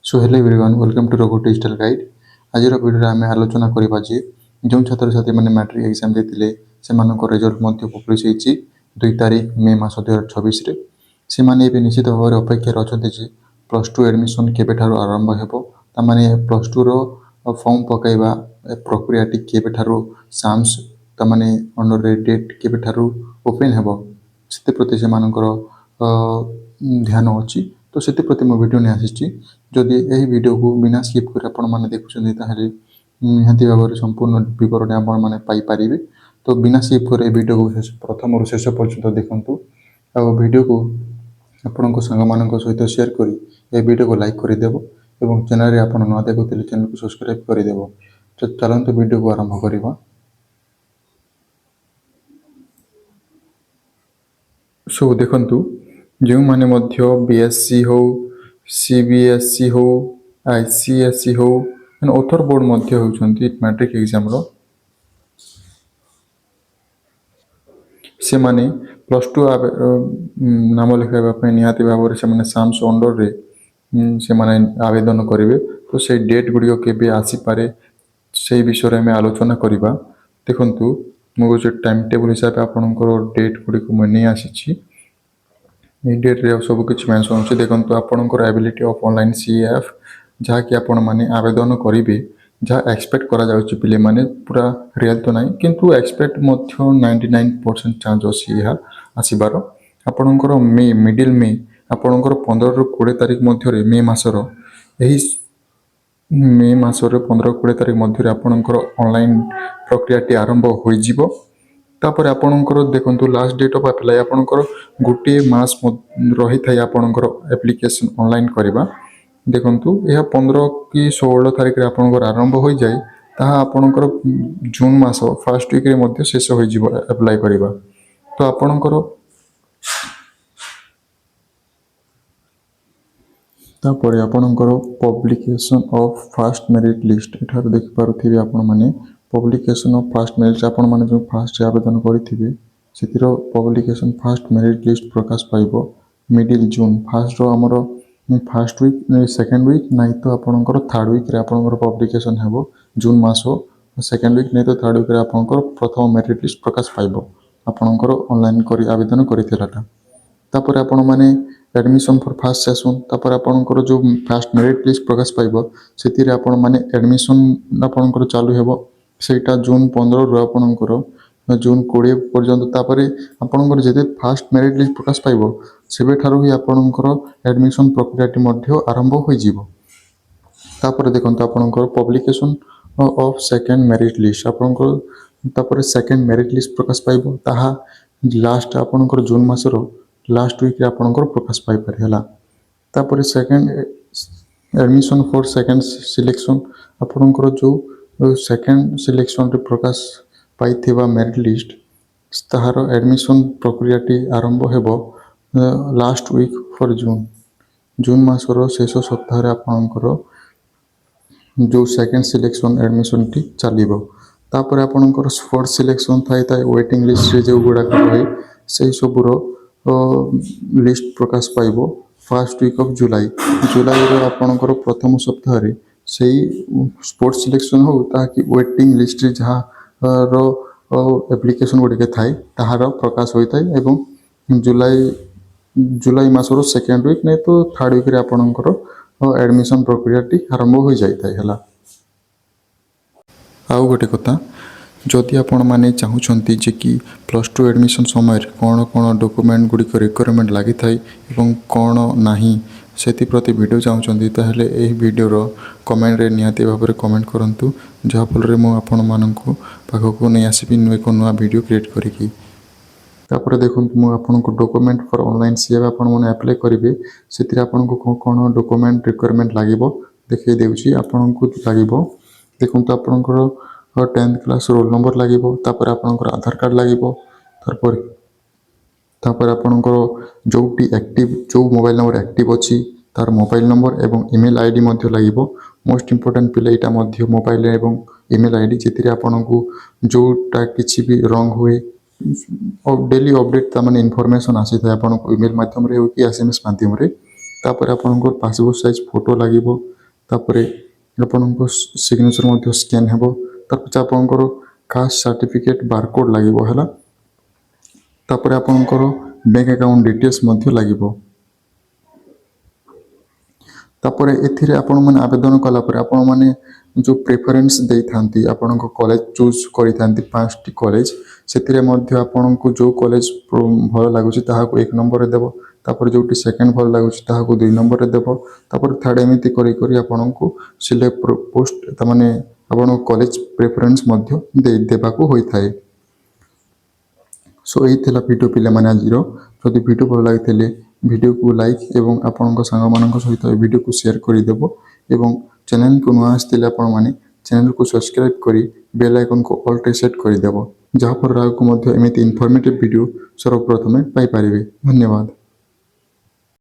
So hello everyone welcome to Raghu digital guide. आज video आम आलोचना करवा जो छात्र छात्री मैंने मैट्रिक एग्जाम देते से रिजल्ट पब्लिश होती 2 तारिख मे मास 2024 से निश्चित भाव में अपेक्षार अच्छा प्लस टू एडमिशन केबे आरंभ होने प्लस टू फॉर्म पकड़ा प्रक्रिया केबे साम्स तमाने अंडर डेट केबे ओपन हो प्रति से ध्यान अच्छी तो से प्रति मो वीडियो नहीं आसी जदि यही वीडियो को बिना स्किप कर आपने देखुं निहाती भाव में संपूर्ण विवरण आपने तो बिना स्किप कर वीडियो को प्रथम रू शेष पर्यटन देखूँ आ वीडियो को आपण सांग सहित शेयर कर वीडियो को लाइक करदेव और चैनल आप नुआ देखुले चैनल को सब्सक्राइब करदेव। तो चलते वीडियो को आरंभ करवा। सो देखु जो मैंने बीएससी हो सीबीएसई हो आईसीएसई हो ऑथर बोर्ड मैट्रिक एग्जाम से माने प्लस टू नाम लिखाइबा निहाती भाव में साम्स अंडर रे से माने आवेदन करेंगे तो से डेट गुड़िक केबे आसीपारे से विषय में आलोचना करवा। देखु मुझे टाइम टेबल हिसाब से आपंकर डेट गुड़िक मुझे आसी डेट रे सबकि मेनसन अच्छे देखो आपंकर एबिलिटी ऑफ ऑनलाइन सीएफ जहाँकि आपण मैंने आवेदन करेंगे जहाँ एक्सपेक्ट करा जाउछि पिले माने पूरा रियल तो नहीं किंतु एक्सपेक्ट 99% चांस अच्छी यह आसबार आपणकर मे मिडिल मे आपणकर 15 ରୁ 20 तारिख मध्य मे मासर यही मे मासर 15-20 तारिख मध्य आपणकर ऑनलाइन प्रक्रिया आरंभ हो तापर आपणकर देखंतु लास्ट डेट ऑफ अप्लाई आपणकर गोटे मास रही थाई आपणकर एप्लिकेशन ऑनलाइन करबा। देखंतु यह 15 कि 16 तारिख रे आपणकर आरंभ हो जाए ताहा आपणकर जून मास फर्स्ट वीक रे मध्य शेष हो जिवो अप्लाई करबा। तो आपणकर तापर आपणकर publication of first merit list एठार देख पारुथिबे आपण माने पब्लिकेशन ऑफ फर्स्ट मेरिट आपण माने जो फर्स्ट आवेदन करिथिबे सेतिर पब्लिकेशन फर्स्ट मेरिट लिस्ट प्रकाश पाइबो मिडिल जून फर्स्ट रो हमरो फर्स्ट वीक सेकेंड वीक नहीं तो आपणकर थर्ड वीक रे आपणकर पब्लिकेशन हेबो जून मास सेकेंड वीक नहीं तो थर्ड वीक रे आपणकर प्रथम मेरिट लिस्ट प्रकाश पाइबो आपणकर ऑनलाइन करी आवेदन करिथिलाटा। तापर आपण माने एडमिशन फॉर फर्स्ट सेशन तापर आपणकर जो फर्स्ट मेरिट लिस्ट प्रकाश पाइबो सेतिर आपण माने एडमिशन आपणकर चालू हेबो सेटा जून 15 रु आपणकर जून 20 पर्यंत तापरे आपणकर जेते फर्स्ट मेरिट लिस्ट प्रकाश पाइबो सेबे ठारो ही आपणकर एडमिशन प्रक्रियाटी मध्य आरंभ हो जिवो। तापर देखंतु आपणकर publication of second merit list आपणकर तापर सेकेंड मेरिट लिस्ट प्रकाश पाइबो ताहा लास्ट आपणकर जून मासर लास्ट वीक रे आपणकर प्रकाश पाइ पारे हला। तापर second admission for second selection आपणकर जो सेकेंड सिलेक्शन रे प्रकाश पाइथिबा मेरिट लिस्ट ताहार एडमिशन प्रक्रियाटी आरंभ हेबो लास्ट वीक फॉर जून जून मासर शेष सप्ताह आपणकर जो सेकेंड सिलेक्शन एडमिशन टी चलिबो। तापर आपणकर फर्स्ट सिलेक्शन थाई वेटिंग लिस्ट रे जो गुडा रहे से सबुर लिस्ट प्रकाश पाइबो फर्स्ट वीक ऑफ जुलाई जुलाई रो आपणकर प्रथम सप्ताह रे सेही स्पोर्ट्स सिलेक्शन हो ताकि वेटिंग लिस्ट रे जहाँ रो एप्लिकेशन गुड़िके थाए ताहार प्रकाश होता है एवं जुलाई मासर सेकेंड वीक नहीं तो थर्ड वीक रे आपणकर एडमिशन प्रक्रियाटी आरंभ हो जाता है। आउ गोटे कथा जदि आपण माने चाहूछंती जे कि प्लस टू एडमिशन समय कौन कौन डॉक्यूमेंट गुड़िक रिक्वायरमेंट लगी थाए एवं कौन नहीं से प्रति वीडियो चाहूँगी ताहले एही वीडियोर कमेंट रे निहाती भाव में कमेंट करंतु जहाँफल मु आपण मानकु पाखकु नहीं आसबि एक नुआ वीडियो क्रिएट करिकी। तापर देखंतु मु आपनको डॉक्यूमेंट फॉर ऑनलाइन सीएफ आपण माने अप्लाई करिवे सेतिर आपनको कोन डॉक्यूमेंट रिक्वायरमेंट लागिवो देखै देउची आपनको लागिवो। देखंतु आपनकर 10th क्लास रोल नंबर लागिवो तापर आपनकर आधार कार्ड लागिवो तापर आपनकर जोटी एक्टिव जो मोबाइल नंबर एक्टिव अछि तार मोबाइल नंबर एवं ईमेल आईडी मध्य लागिवो। मोस्ट इंपोर्टेंट पिले एटा मध्य मोबाइल एवं ईमेल आईडी जेतिरे आपनकु जोटा किछि भी रॉन्ग हुए डेली अपडेट तामाने इनफॉरमेशन आसी थाए आपनकु ईमेल माध्यम रे हो कि एसएमएस माध्यम रे तापर आपनकर पासपोर्ट साइज फोटो लागिवो तापरे आपणको सिग्नेचर मध्य स्कैन हेबो तापर आपणकर कास्ट सर्टिफिकेट बारकोड लागिबो हैला तापर आपणकर बैंक अकाउंट डिटेल्स मध्य लागिबो तापरे एथिरे आपण माने आवेदन कला परे आपण माने जो प्रेफरेंस देई थांती आपण को कॉलेज चूज करि थांती पांचटी कॉलेज सेतिरे मध्य आपण को जो कॉलेज भल लागुची ताहा को एक नंबर रे देबो तापर जोटी सेकंड भल लागुची ताहा को 2 नंबर रे देबो तापर थर्ड एमिति करि करि आपण को सिलेक्ट पोस्ट त माने आपण कॉलेज प्रेफरेंस मध्य देबा को होई थाए सो यही थिला वीडियो पिला माने आजिरो जदि वीडियो भल लागिथिले वीडियो को लाइक एवं आपनक सांग मानक सहित वीडियो को शेयर करि देबो एवं चैनल को नुआ आस्तिले आपण माने चैनल को सब्सक्राइब करी बेल आइकन को ऑल टे सेट करि देबो जहा पर राव को मध्य एमिति इन्फॉर्मेटिव वीडियो सर्वप्रथमे पाई परिबे धन्यवाद।